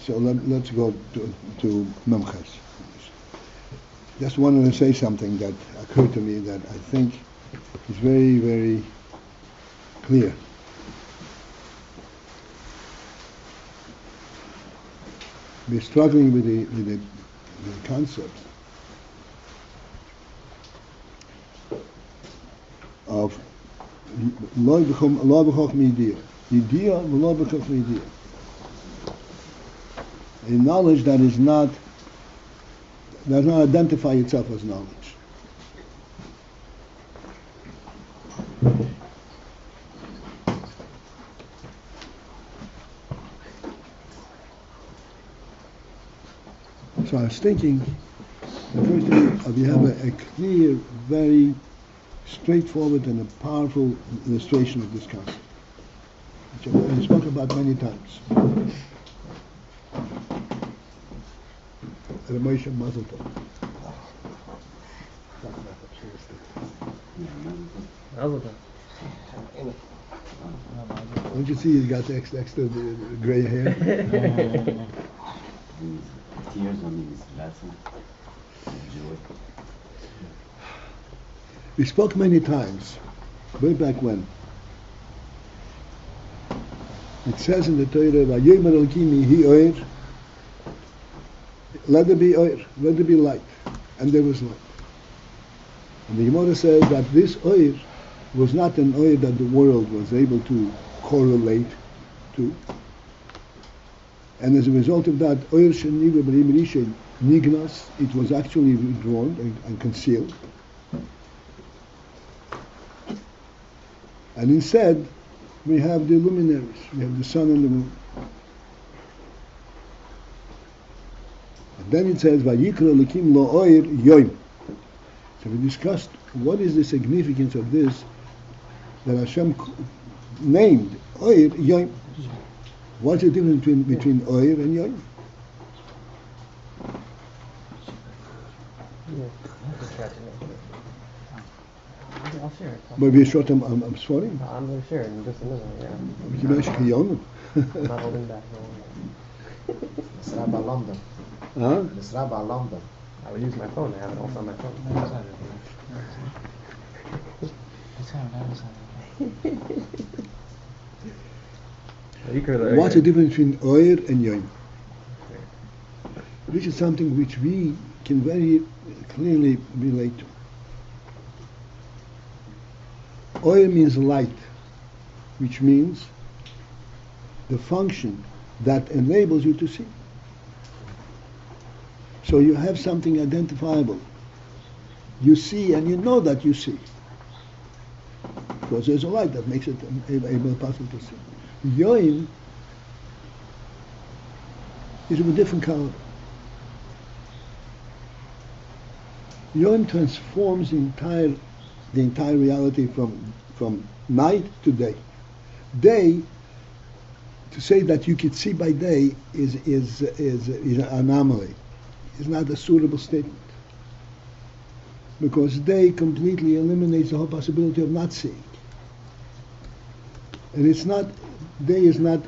So let's go to Memches. Just wanted to say something that occurred to me that I think is very, very clear. We're struggling with the concept of lo b'chochmah yidiyah, v'lo b'chochmah yidiyah. A knowledge that does not identify itself as knowledge. So I was thinking, the first thing, we have a clear, very straightforward and a powerful illustration of this concept, which I spoke about many times. Moshe Mazel Tov. Mazel Tov. Don't you see he's got extra gray hair? Tears on these lesson. We spoke many times, way back when. It says in the Torah, "Vayomer Elokim yehi oir." Let there be oir, let there be light, and there was light. And the Gemara says that this oir was not an oir that the world was able to correlate to. And as a result of that, oir sheniva b'rim rishon nignas, it was actually withdrawn and concealed. And instead, we have the luminaries, we have the sun and the moon. And then it says, "Vayikra Elokim lo oir yoim." So we discussed what is the significance of this that Hashem named oir yoim. What's the difference between oir and yoim? I'll share it. But we short I'm sorry. I'm going to share it in just a minute, yeah. I'm not holding back. It's Rabbi London. Huh? It's Rabbi London. I would use my phone. I have it also on my phone. What's the difference between oir and yoim? This is something which we can very clearly relate to. Oil means light, which means the function that enables you to see. So you have something identifiable. You see and you know that you see. Because there's a light that makes it able possible to see. Yoim is of a different color. Yoim transforms the entire reality from night to day. Day, to say that you could see by day is an anomaly. It's not a suitable statement. Because day completely eliminates the whole possibility of not seeing. And day is not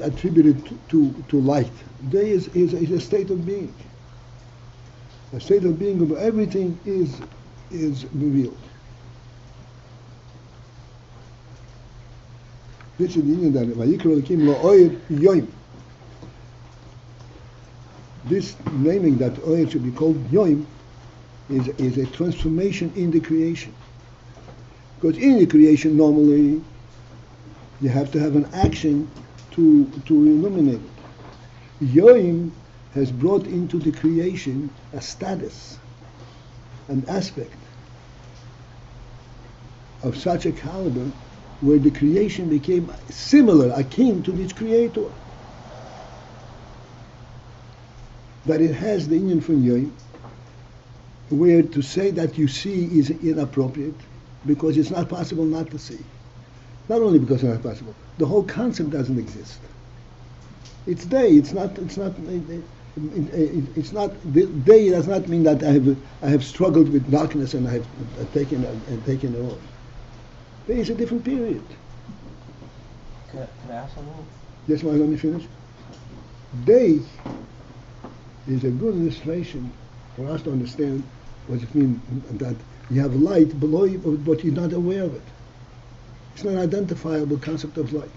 attributed to light. Day is a state of being. A state of being of everything is revealed. This is the meaning that Vayikra Elokim lo oir yoim. This naming that oir should be called yoim is a transformation in the creation. Because in the creation normally you have to have an action to illuminate it. Yoim has brought into the creation a status, an aspect of such a caliber where the creation became similar, akin to its creator. That it has the union from Yoim, where to say that you see is inappropriate because it's not possible not to see. Not only because it's not possible, the whole concept doesn't exist. It's day. It's not. Day does not mean that I have struggled with darkness and I have taken it off. Day is a different period. Can I ask something? Yes, let me finish. Day is a good illustration for us to understand what it means that you have light below you, but you're not aware of it. It's not an identifiable concept of light.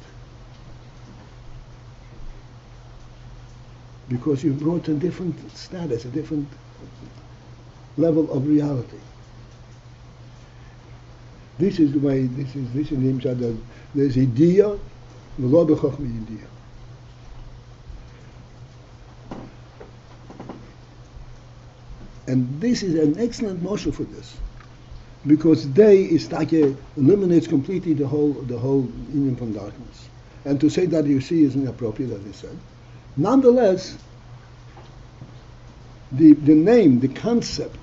Because you've brought a different status, a different level of reality. This is the way, this is the image that there's idea, v'lo b'chochmah idea. And this is an excellent motion for this, because day is like eliminates completely the whole union from darkness. And to say that you see is inappropriate, as I said. Nonetheless, the name, the concept,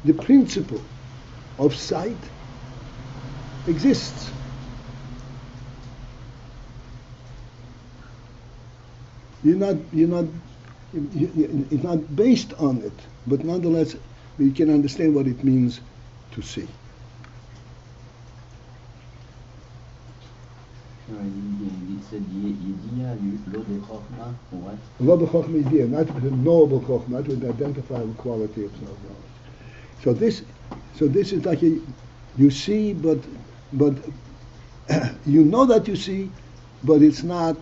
the principle of sight exists. It's not based on it, but nonetheless we can understand what it means to see. You said Yediya, lo de chochmah, what? Lo de chochmah idea, not with a knowable chochmah, not with the identifiable quality of self-knowledge. So this is like you see, but you know that you see, but it's not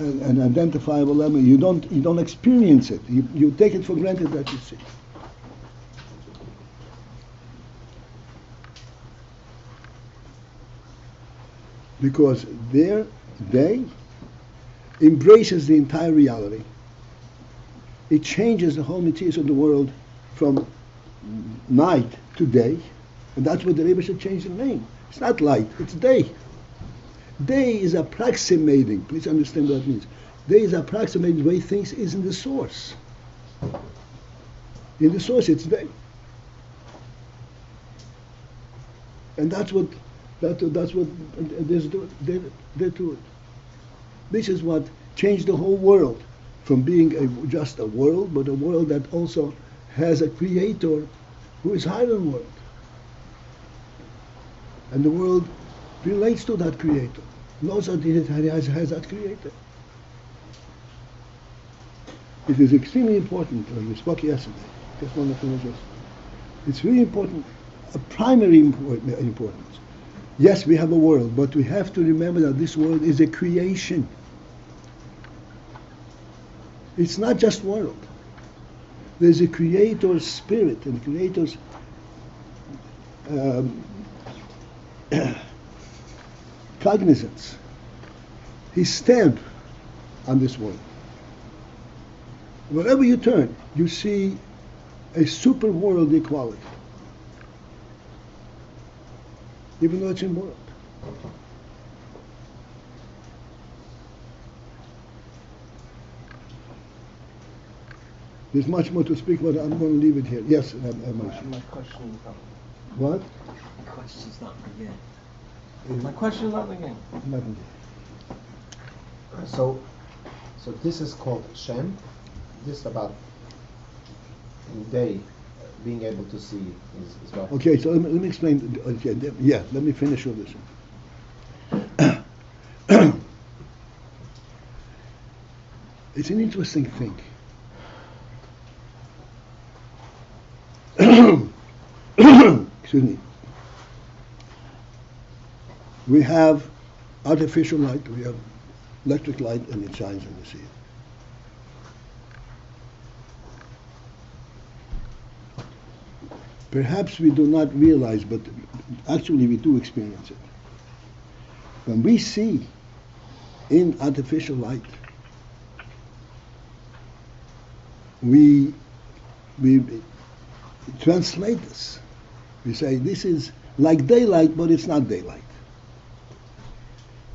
an identifiable element. You don't experience it. You take it for granted that you see. Because they embraces the entire reality. It changes the whole materials of the world from night to day, and that's what the REBBE should change the name. It's not light, it's day. Day is approximating, please understand what that means. Day is approximating the way things is in the source. In the source it's day. And that's what there's there to it. This is what changed the whole world from being just a world, but a world that also has a creator who is higher than the world. And the world relates to that creator, knows that it has that creator. It is extremely important, and we spoke yesterday, just want to finish this. It's really important, a primary importance. Yes, we have a world, but we have to remember that this world is a creation. It's not just world. There's a creator's spirit and creator's cognizance, his stamp on this world. Wherever you turn, you see a super world equality, even though it's in world. There's much more to speak, but I'm going to leave it here. Yes, My question is not. What? My question's not again. My question is not again. Nothing. So this is called shem. This about day, being able to see is what. Okay, so let me explain. Okay, yeah, let me finish with this. It's an interesting thing. Excuse me. We have artificial light, we have electric light, and it shines and you see it. Perhaps we do not realize, but actually we do experience it. When we see in artificial light, we translate this. We say this is like daylight, but it's not daylight.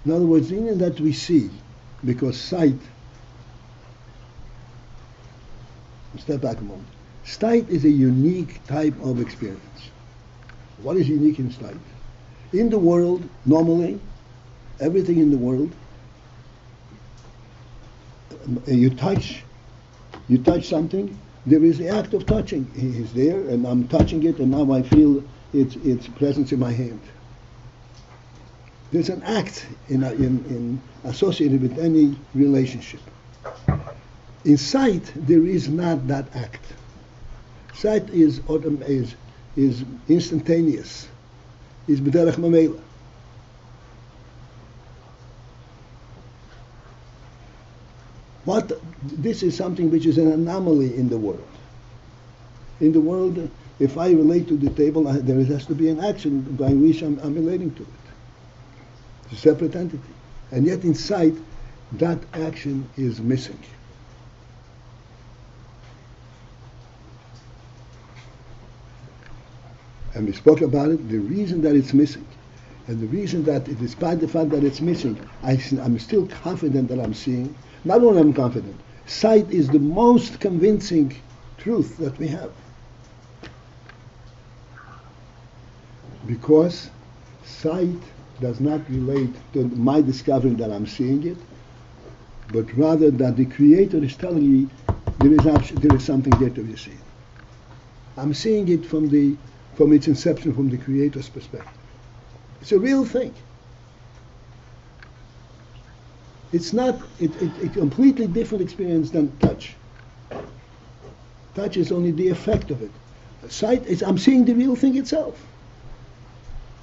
In other words, the union that we see, because sight, step back a moment, sight is a unique type of experience. What is unique in sight? In the world, normally, everything in the world, you touch something, there is the act of touching. He is there, and I'm touching it, and now I feel its presence in my hand. There's an act in associated with any relationship. In sight, there is not that act. Sight is instantaneous, is b'derech mamela. This is something which is an anomaly in the world. In the world, if I relate to the table, there has to be an action by which I'm relating to it. It's a separate entity. And yet in sight, that action is missing. And we spoke about it, the reason that it's missing. And the reason that, despite the fact that it's missing, I'm still confident that I'm seeing. Not only I'm confident, sight is the most convincing truth that we have. Because sight does not relate to my discovering that I'm seeing it, but rather that the Creator is telling me there is something there to be seen. I'm seeing it from its inception, from the Creator's perspective. It's a real thing. It's not a completely different experience than touch. Touch is only the effect of it. Sight is I'm seeing the real thing itself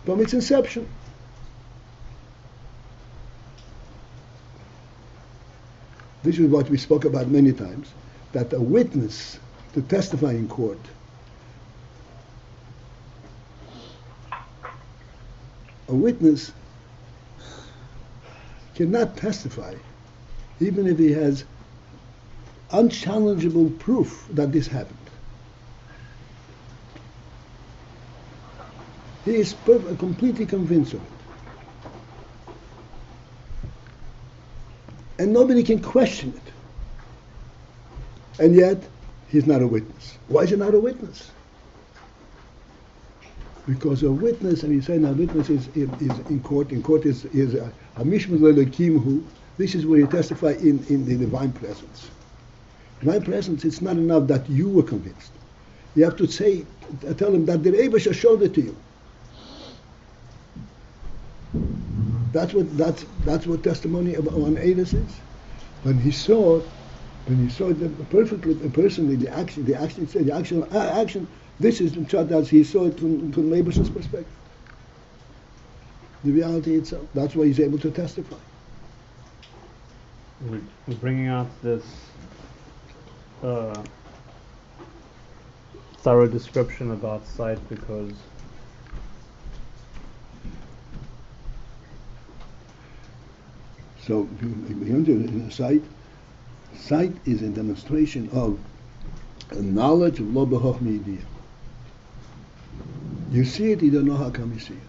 from its inception. This is what we spoke about many times, that a witness to testify in court cannot testify even if he has unchallengeable proof that this happened. He is completely convinced of it. And nobody can question it. And yet, he's not a witness. Why is he not a witness? Because a witness, and you say now witness is in court. In court is a mishmar le'ekimhu. This is where you testify in the divine presence. Divine presence, it's not enough that you were convinced. You have to tell him that the Rebbe showed it to you. That's what testimony on Eidos is. When he saw it perfectly, personally, the action. This is the chart as he saw it from Leibow's perspective. The reality itself. That's why he's able to testify. We're bringing out this thorough description about sight because so sight is a demonstration of a knowledge of lo b'chochmah idea. You see it, you don't know how come you see it.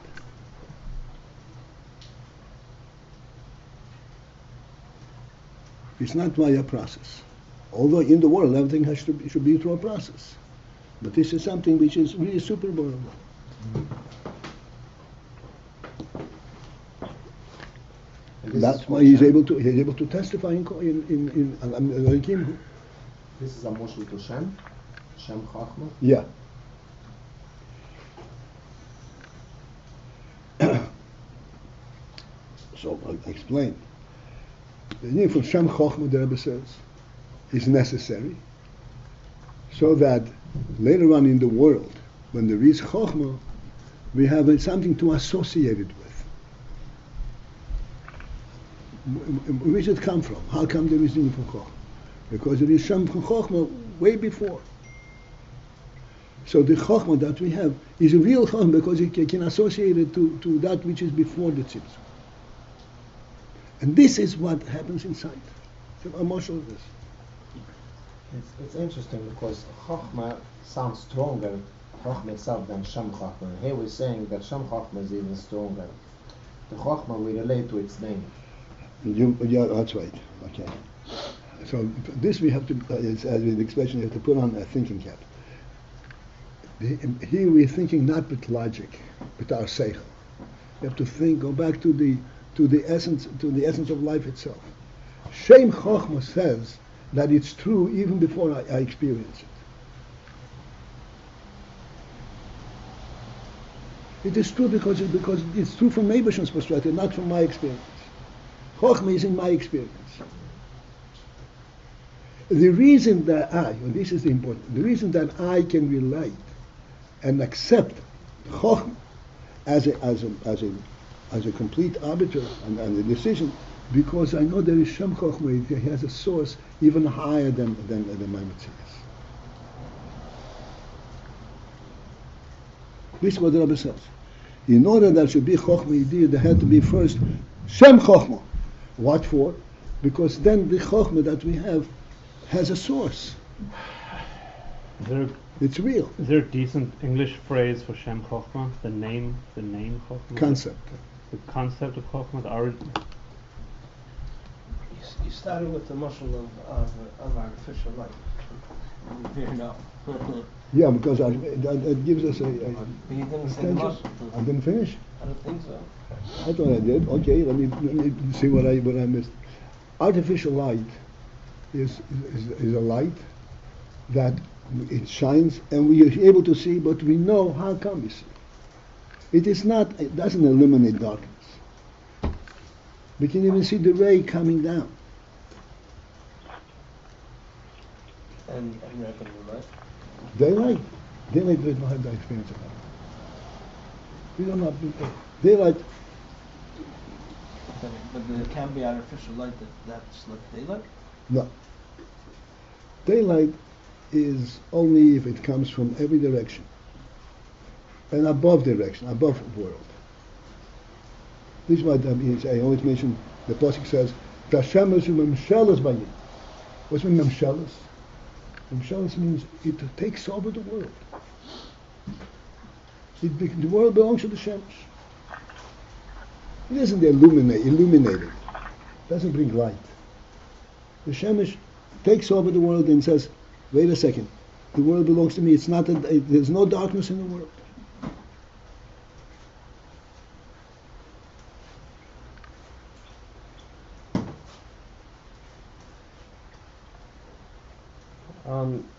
It's not via process. Although in the world everything should be through a process. But this is something which is really superborn. That's why he's able to testify in This is a moshel to shem chochmah. Yeah. So I'll explain. The need for shem chochmah, the Rebbe says, is necessary so that later on in the world, when there is chochmah, we have something to associate it with. Where does it come from? How come there is need for chochmah? Because there is shem chochmah way before. So the chochmah that we have is a real chochmah because it can associate it to that which is before the tzimtzum. And this is what happens inside. So emotional this. It's interesting because chochmah sounds stronger, chochmah itself, than shem chochmah. Here we're saying that shem chochmah is even stronger. The chochmah we relate to its name. Yeah, that's right. Okay. So this we have to, as with the expression, you have to put on a thinking cap. Here we're thinking not with logic, with our seichel. You have to think, go back to the essence of life itself. Shem chochmah says that it's true even before I experience It is true because it's true from Eibushan's perspective, not from my experience. Chochmah is in my experience. The reason that and this is important, the reason that I can relate and accept Chochmah as a complete arbiter and a decision, because I know there is Shem Chochmah, he has a source even higher than my Metzias. This is what the Rebbe says. In order that should be Chochmah Yediyah, there had to be first Shem Chochmah. What for? Because then the Chochmah that we have has a source. It's real. Is there a decent English phrase for Shem Chochmah? The name Chochmah? Concept. The concept of Chochmah, the origin. You started with the muscle of artificial light. Fair enough. Yeah, because that gives us a But you didn't say extension. muscle. I didn't finish. I don't think so. I thought I did. Okay, let me see what I missed. Artificial light is a light that it shines and we are able to see, but we know how come we see. It doesn't eliminate darkness. We can even see the ray coming down. And regular light. Daylight we don't have that experience of that. We don't have daylight. But there can be artificial light that's like daylight? No. Daylight is only if it comes from every direction. An above direction, above world. This is what I always mention. The Pasuk says, "Tashemesh u'memshelas bayin." What's mean memshelas? Memshelas means it takes over the world. The world belongs to the Shemesh. It isn't illuminated. It doesn't bring light. The Shemesh takes over the world and says, "Wait a second, the world belongs to me. It's not there's no darkness in the world."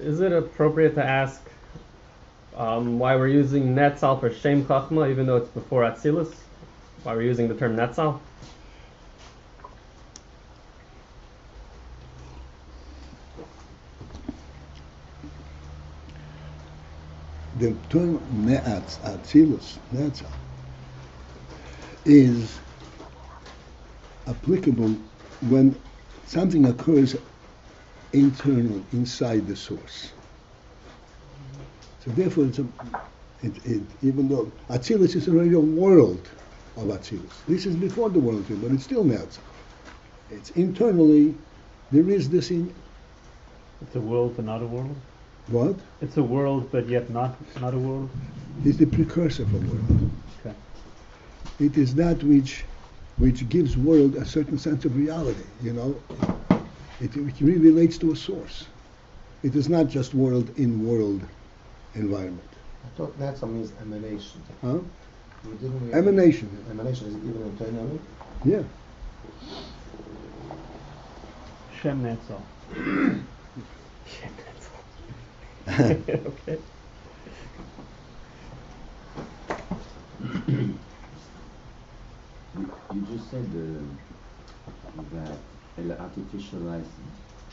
Is it appropriate to ask why we're using Netzal for Shem Chochmah, even though it's before Atzilus? Why we're using the term Netzal? The term Atzilus, Netzal, is applicable when something occurs internal, inside the source. So therefore, even though Atzilus is already a world of Atzilus, this is before the world, but it's still Netzal. It's internally, there is this in. It's a world but not a world? What? It's a world but yet not a world? It's the precursor for world. Okay. It is that which gives world a certain sense of reality, It really relates to a source. It is not just world in world environment. I thought Netzal means emanation. Huh? Didn't we Emanation. Emanation is even internally? Yeah. Shem Netzal. Shem Netzal. Okay. You just said that artificial light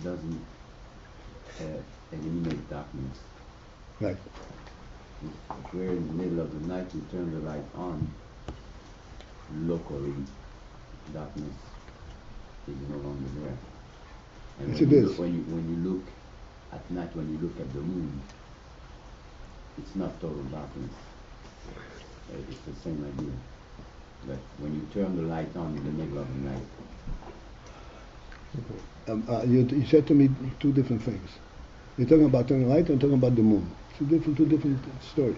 doesn't eliminate darkness. Right. If we're in the middle of the night, we turn the light on, locally, darkness is no longer there. And Yes, it is. when you look at night, when you look at the moon, it's not total darkness. It's the same idea. But when you turn the light on in the middle of the night, You said to me two different things. You're talking about turning light and talking about the moon. Two different stories.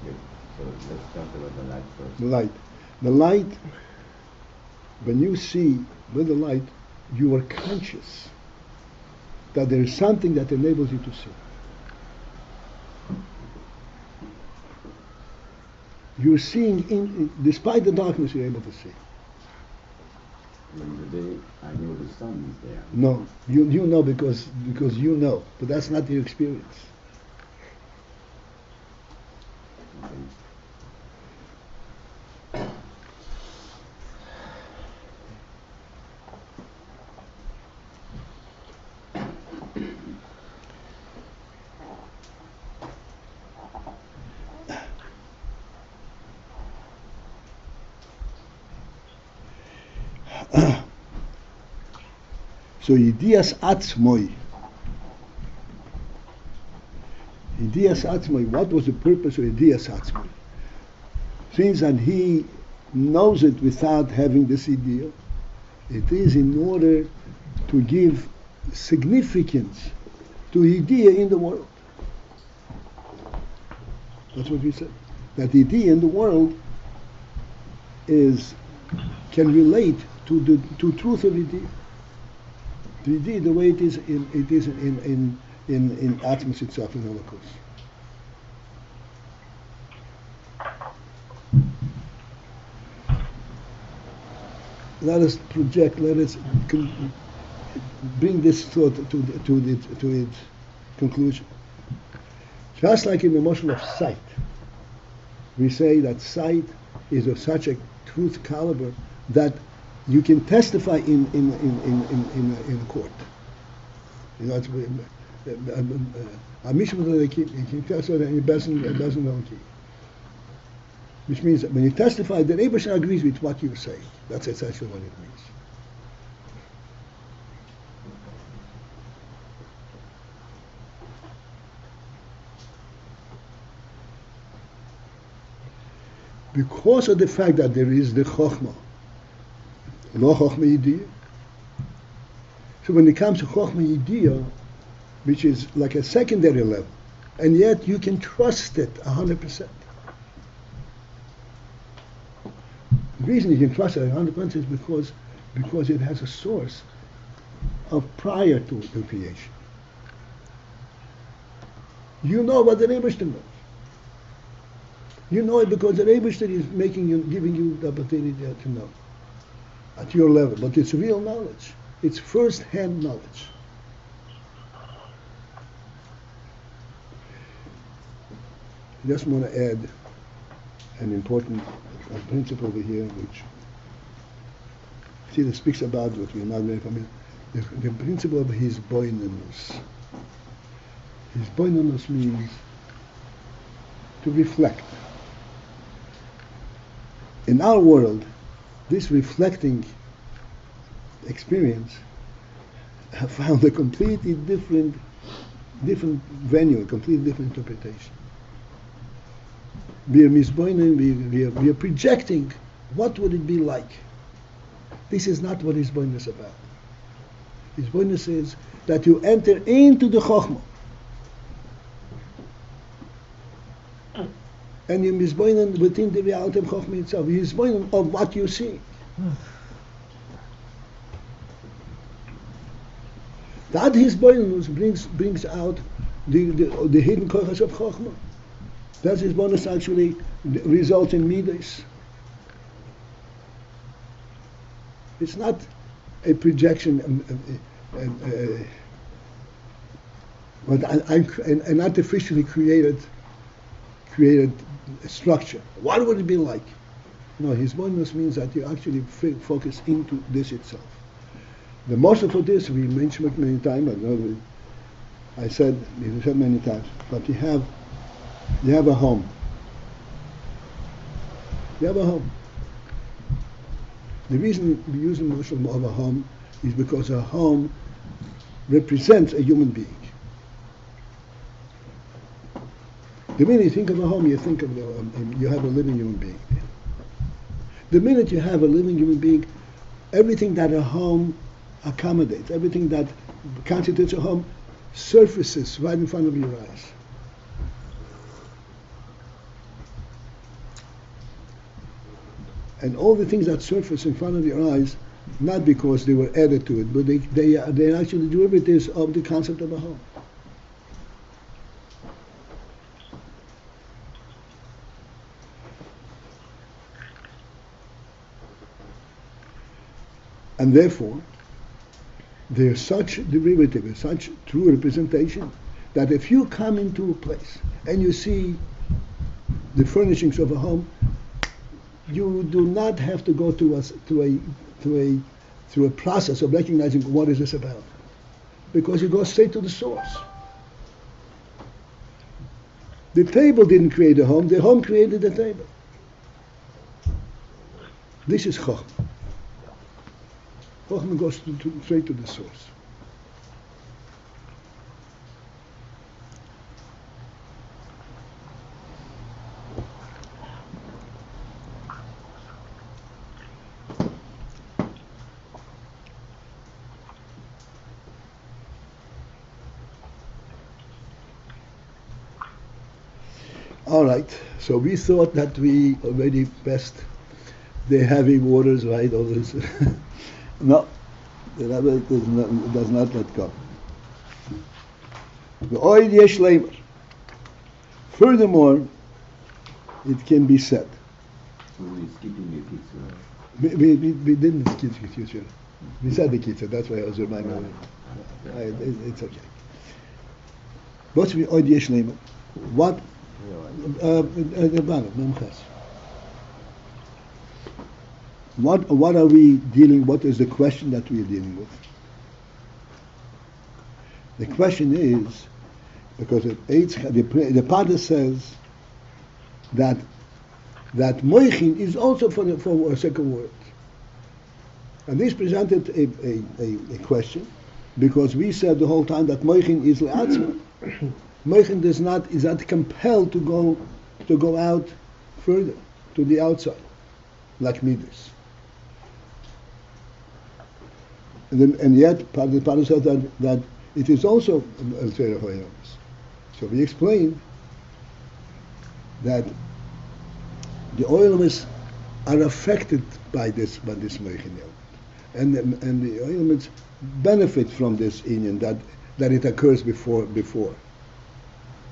okay, so let's talk about the light first. The light, when you see with the light, you are conscious that there is something that enables you to see. You're seeing, despite the darkness, you're able to see. During the day, I know the sun is there. No, you know because you know, but that's not your experience. So Yedias Atzmoi. Yedias Atzmoi, what was the purpose of Yedias Atzmoi? Since that he knows it without having this idea, it is in order to give significance to idea in the world. That's what we said. That the idea in the world can relate to truth of idea. The idea, the way it is in Atmos itself, in Holocaust. Let us project. Let us bring this thought to its conclusion. Just like in the motion of sight, we say that sight is of such a truth caliber that you can testify in court. You know, which means that when you testify, the Rebbe agrees with what you say. That's essentially what it means. Because of the fact that there is the chochmah, no chochmah idea. So when it comes to chochmah idea, which is like a secondary level, and yet you can trust it 100%. The reason you can trust it 100% is because it has a source of prior to the creation. You know what the Rebbe knows. You know it because the Rebbe is giving you the opportunity to know at your level. But it's real knowledge. It's first-hand knowledge. I just want to add an important principle over here, which that speaks about what we're not very familiar. The principle of his boinanus. His boinanus means to reflect. In our world, this reflecting experience have found a completely different venue, a completely different interpretation. We are projecting what would it be like. This is not what Hisboinus is about. Hisboinus is that you enter into the chochmah. And you misboinen within the reality of chochmah itself. You misboinen of what you see. That hisboinus brings out the hidden kochas of chochmah. That hisboinus actually results in midas. It's not a projection, but an artificially created structure. What would it be like? No, hisboinus means that you actually focus into this itself. The model for this we mentioned it many times. I said many times. But you have a home. You have a home. The reason we use the notion of a home is because a home represents a human being. The minute you think of a home, you think of you have a living human being. The minute you have a living human being, everything that a home accommodates, everything that constitutes a home, surfaces right in front of your eyes. And all the things that surface in front of your eyes, not because they were added to it, but they are actually derivatives of the concept of a home. And therefore, there's such derivative, such true representation, that if you come into a place and you see the furnishings of a home, you do not have to go through a process of recognizing what is this about, because you go straight to the source. The table didn't create the home created the table. This is chochmah. Chochmah goes straight to the source. All right, so we thought that we already passed the heavy waters, right? All this. No, the Rebbe does not let go. The oil yesh lomar. Furthermore, it can be said. So we're skipping the kids. We didn't skip the kitzur. We said the kitzur. That's why I was reminding you. It's okay. What's the oil yesh lomar? What? What are we dealing? What is the question that we are dealing with? The question is because the Pater says that moichin is also for a second word, and this presented a question because we said the whole time that moichin is le'atzma. Moichin is not compelled to go out further to the outside, like midas. And yet, the Pater said that it is also a Torah hoyams. So we explained that the oilments are affected by this moichin element, and the oilments benefit from this inyan that it occurs before.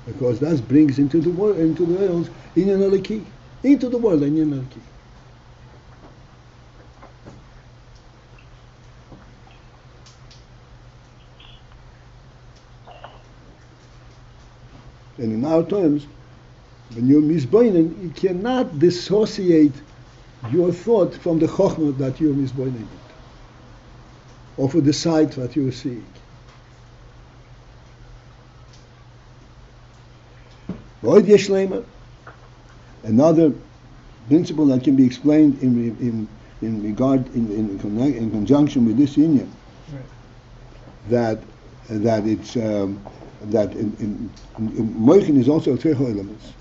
Because that brings into the world, into the oils, inyan aleki, into the world, inyan aleki. And in our terms, when you're misboinen, you cannot dissociate your thought from the chochmah that you're misboinen, or for the sight that you're seeing. Yesh lomar, another principle that can be explained in conjunction with this union, right. that it's that in moichin is also three elements.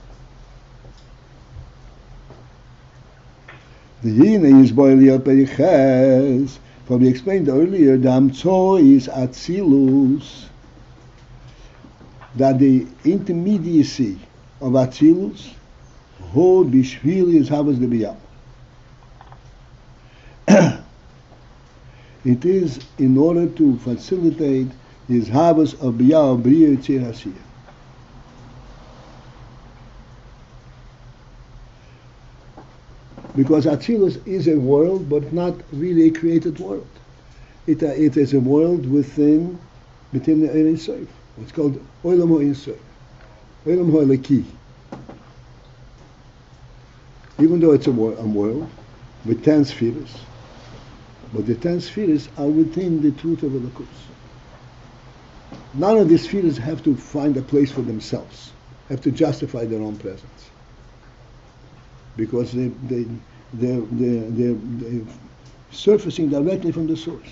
The yin is boiliyot periches. For we explained earlier, the amtzo is atzilus, that the intermediacy of Atzilus, who bishvil is havas the biyah. It is in order to facilitate his havas of biyah of bria yitzir hasiyah. Because Atzilus is a world, but not really a created world. It is a world within the Ein Sof. It's called Olam Ein Sof. Olam Ha'eleki. Even though it's a world with 10 spheres, but the 10 spheres are within the truth of Elokus. None of the spheres have to find a place for themselves, have to justify their own presence, because they're surfacing directly from the source.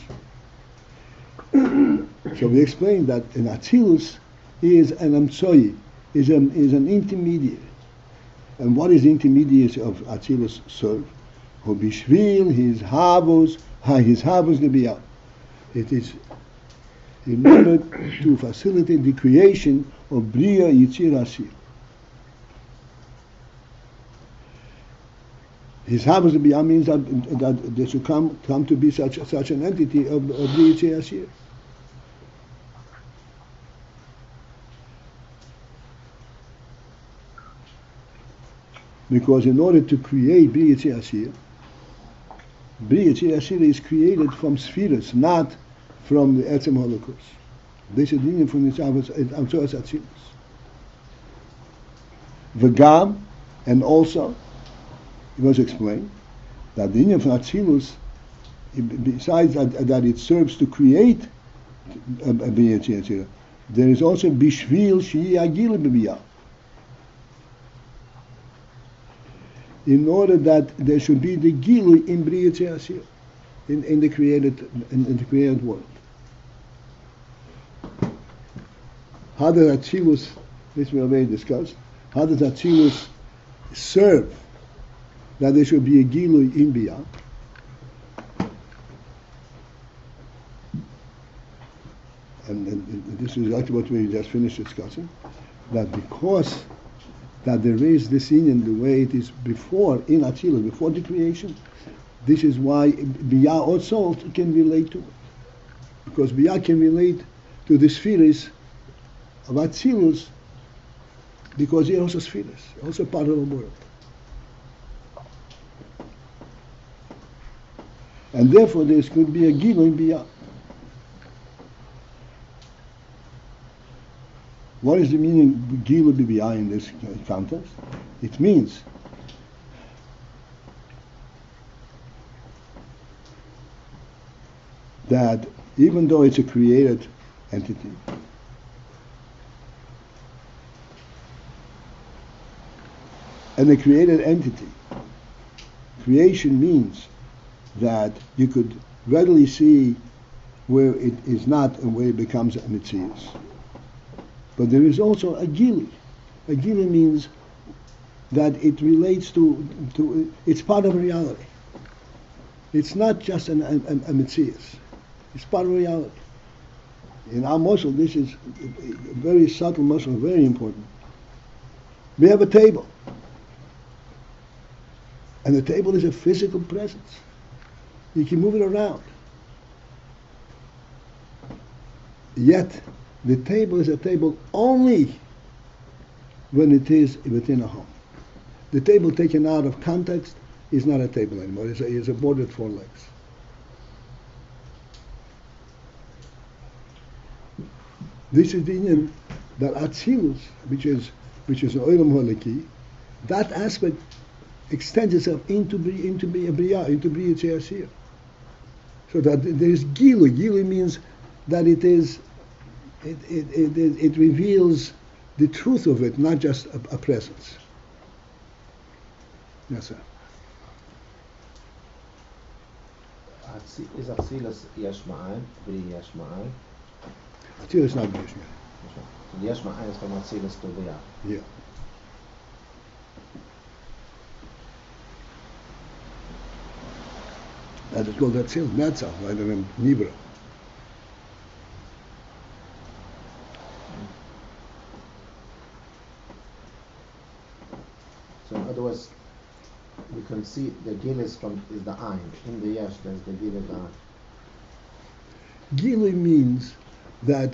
So we explained that an Atzilus is an amtsoi, is an intermediary. And what is the intermediary of Atzilus serve? Who bishvil his havos lebiyah. It is in order to facilitate the creation of bria yitzir asir. His havos lebiyah means that there should come to be such an entity of bria yitzir asir. Because in order to create Bria Yitzir Asir is created from spheres, not from the Etzem Holocaust. This is the union from the Amtzoas Atzilus. V'gam, and also, it was explained, that the union from Atzilus, besides that it serves to create Bria Yitzir, there is also Bishvil Sh'i Agil B'biyah. In order that there should be the Gilui in Bria Yitzir. in the created world. How does Atzilus, this we already discussed, how does Atzilus serve that there should be a Gilui in Biyah? And this is exactly what we just finished discussing, that because that there is this in the way it is before, in Atzilus, before the creation, this is why Biyah also can relate to it. Because Biyah can relate to the spheres of Atzilus, because he also spheres, also part of the world. And therefore there could be a Gilui in Biyah. What is the meaning Gilui Biyah in this context? It means that even though it's a created entity, and a created entity, creation means that you could readily see where it is not and where it becomes a mitzias. But there is also a gili. A gili means that it relates to it's part of reality. It's not just a mitzias. It's part of reality. In our muscle, this is a very subtle muscle, very important. We have a table. And the table is a physical presence. You can move it around. Yet, the table is a table only when it is within a home. The table taken out of context is not a table anymore. It's a board with four legs. This is the union that Atzilus, which is an Olam Holiki, that aspect extends itself into Biyah, into B'riyat She'asir. So that there is Gilui. Gilui means that it reveals the truth of it, not just a presence. Yes, sir. Is Atzilus yesh ma'ayin, b'ri yesh ma'ayin? Atzilus is not yesh. Yesh ma'ayin is from Atzilus to Biyah. Yeah. That is called Atzilus, Netzach, rather than Nibra. So in other words, we can see the gil is the ayin. In the yesh, there's the gil of the ayin. Gilui means that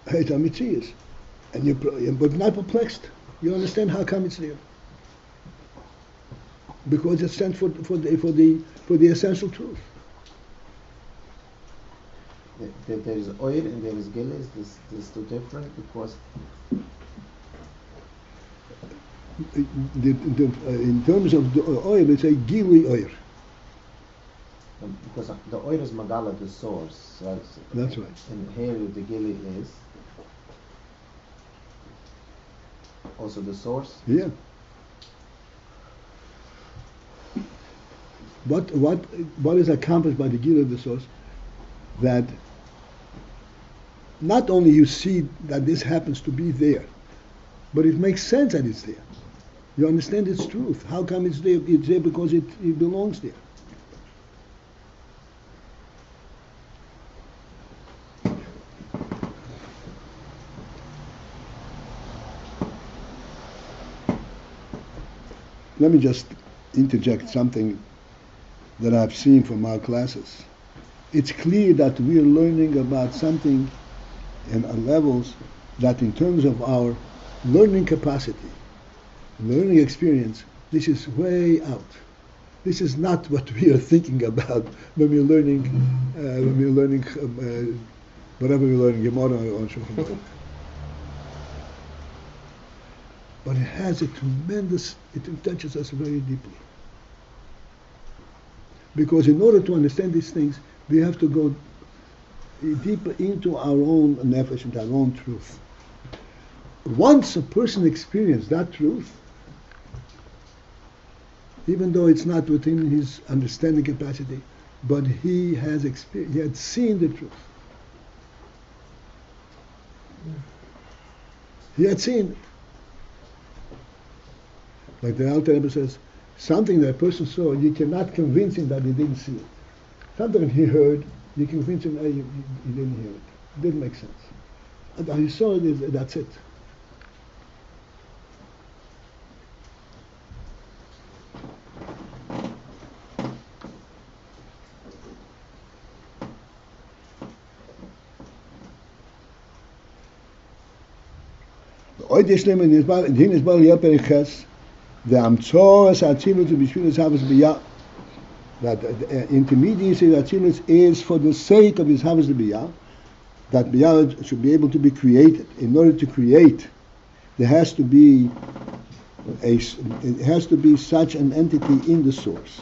it's a mitzias, but not perplexed. You understand how come it's there? Because it stands for the essential truth. There is oil and there is gil. Is this two different? Because in terms of the oil, they say gili oil. Because the oil is magala, the source, right? That's right. And here the gili is also the source. Yeah. What is accomplished by the gili of the source? That not only you see that this happens to be there, but it makes sense that it's there. You understand its truth. How come it's there? It's there because it belongs there. Let me just interject something that I've seen from our classes. It's clear that we are learning about something in levels that in terms of our learning capacity, learning experience, this is way out. This is not what we are thinking about when we're learning, whatever we're learning, Gemara or chochmah. But it has a tremendous, it touches us very deeply. Because in order to understand these things, we have to go deeper into our own nefesh and our own truth. Once a person experiences that truth, even though it's not within his understanding capacity, but he has experienced, he had seen the truth. He had seen it. Like the Alter Rebbe says, something that a person saw, you cannot convince him that he didn't see it. Something he heard, you convince him that he didn't hear it. It didn't make sense. And he saw it, that's it. Heute schlimm in din is bal yeper khas the amtsos atzilut bishvil havas biya that intermediacy atzilut is for the sake of his havas biya, that biya should be able to be created. In order to create, there has to be such an entity in the source.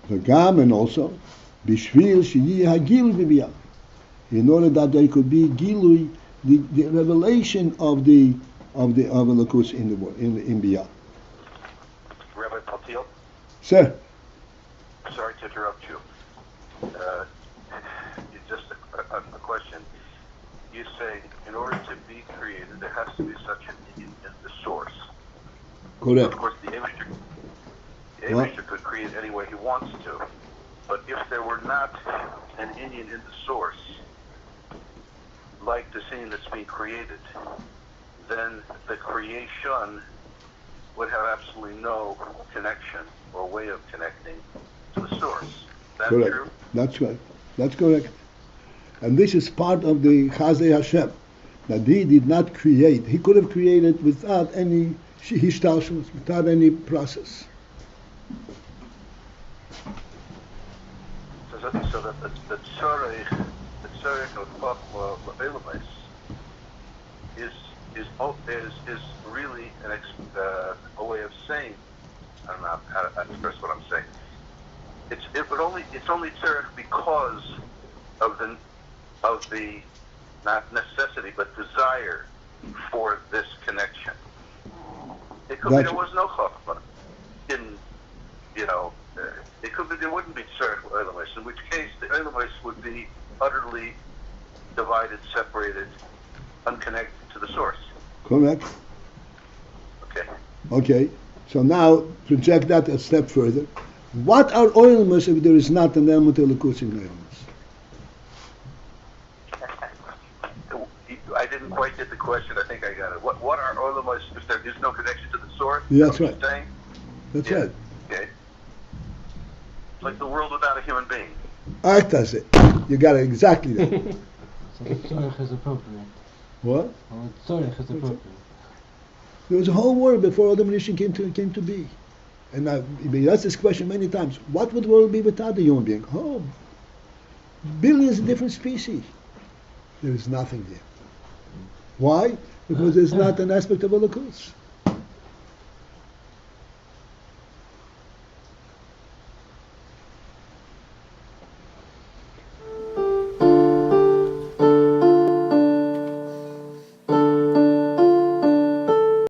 And also, bishvil sheyi hagil v'biyah, in order that there could be gilui, the revelation of the Elokus in the world, in biyah. Rabbi Paltiel? Sir. Sorry to interrupt you. Just a question. You say in order to be created, there has to be such an in the source. Correct. Of course, the Eibishter could create any way he wants to, but if there were not an Indian in the source, like the scene that's being created, then the creation would have absolutely no connection or way of connecting to the source. Is that correct. True? That's right. That's correct. And this is part of the Chazei Hashem, that he did not create. He could have created without any hishtalshelus, without any process. So that the tzarech of chochmah le'elamis is really a way of saying, I don't know how to express what I'm saying. It's only tzarech because of the not necessity but desire for this connection. It could be there was no chochmah. It could be there wouldn't be tzarech le'elamis, in which case the elamis would be utterly divided, separated, unconnected to the source. Correct. Okay. Okay. So now project that a step further. What are oilmas if there is not an element of Elokus in oilmas? I didn't quite get the question. I think I got it. What are oilmas if there is no connection to the source? That's right. Saying? That's right. Okay. Like the world without a human being. That's it. You got it exactly there. So the tzorech is appropriate. What? Oh, the tzorech is appropriate. There was a whole world before Adam and Rishon came to be. And we asked this question many times. What would the world be without the human being? Oh, billions of different species. There is nothing there. Why? Because there's not an aspect of Elokus.